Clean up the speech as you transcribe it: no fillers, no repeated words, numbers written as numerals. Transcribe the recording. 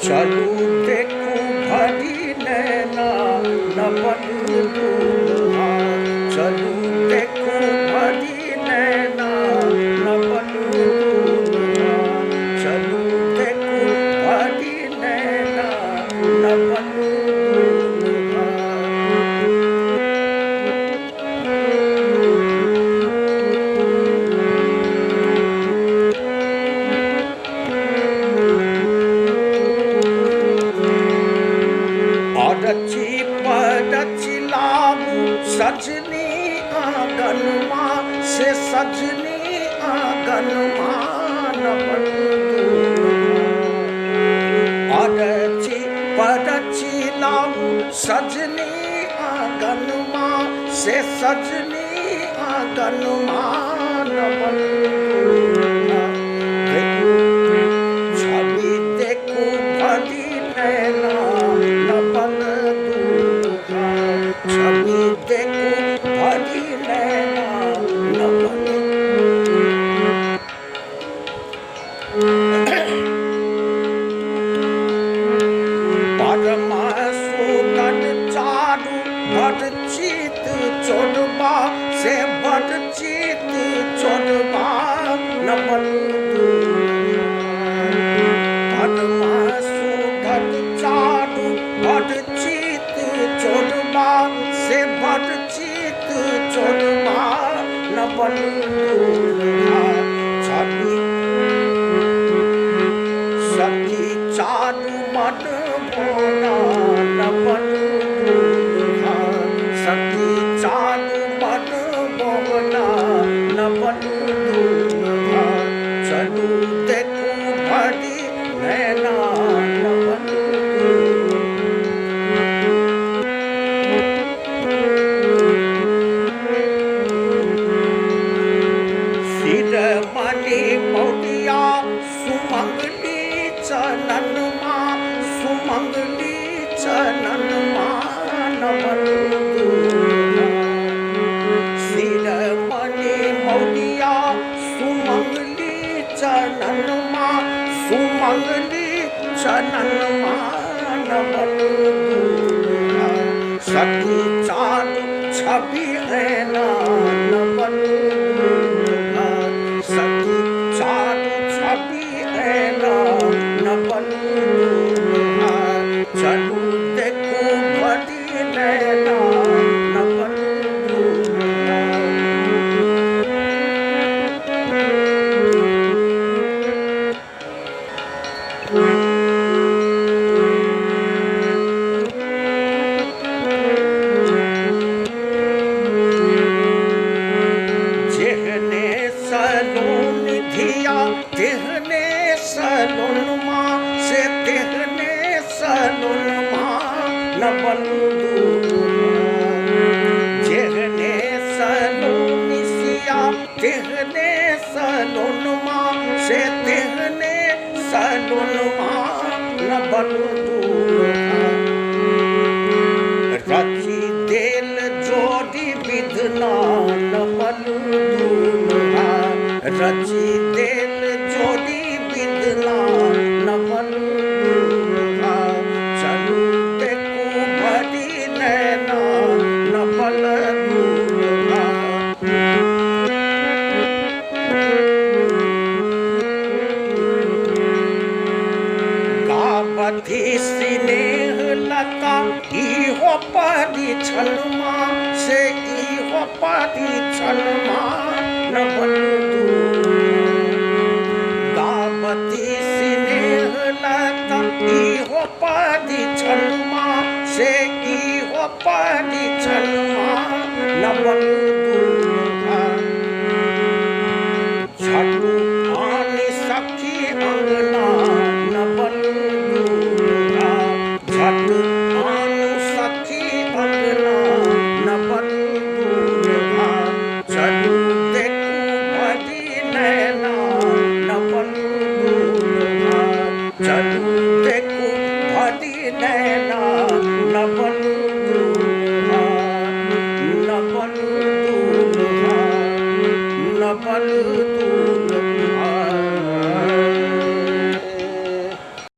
चलू देखू भरी नैना न बनू दूल्हा, चलू देखू भरी नैना न बनू दूल्हा, चलू देखू भरी नैना न बनू दूल्हा। अरची परची लाऊ सजनी आंगनमा से सजनी आंगनमा न बनू दूल्हा। अरची परची लाऊ सजनी आंगनमा से सजनी आंगनमा न बनू दूल्हा। देखू छवि देखू भरी नैना न बनू दूल्हा, छवि देखू भरी नैना न बनू। परमा सुगन चारू बड़ चित चोरबा से बड़ चित चोरबा न बनू दूल्हा। परमा सुगन चारू बड़ चित चोरबा से बड़ चित चोरबा न बनू दूल्हा। छवि सखी चारू मन मोना न बनू दूल्हा, सखी चारू मन मोना न बनू दूल्हा। चलू देखू भरी नैना न बनू शिरमणि मौलिया सुमंगली चननमा, सुमंगली चननमा न बनू दूल्हा। शिरमणि मौलिया सुमंगली चननमा, सुमंगली चननमा न बनू दूल्हा। सखी चारू छवि ऐना न बनू दूल्हा, सखी चारू छवि ऐना न बनू दूल्हा। चलू देखू भरी नैना न बनू दूल्हा। जेहने सलोन धिया तेहने सलोनमा से तेहने सलोनमा न बनू दूल्हा। जेहने सलोन सिया तेहने सलोनमा से तेहने सलोनमा न बनू दूल्हा। रची देल जोड़ी विधना न बनू दूल्हा, रची देल जोड़ी विधना न बनू दूल्हा। चलू देखू भरी नैना न बनू दूल्हा। गावधी स्नेह लता इहो परिछनमा से इहो परिछनमा न बनू दूल्हा। गावधी स्नेह लता इहो परिछनमा से इहो परिछनमा न बनू दूल्हा। झटू आनी सखी अंग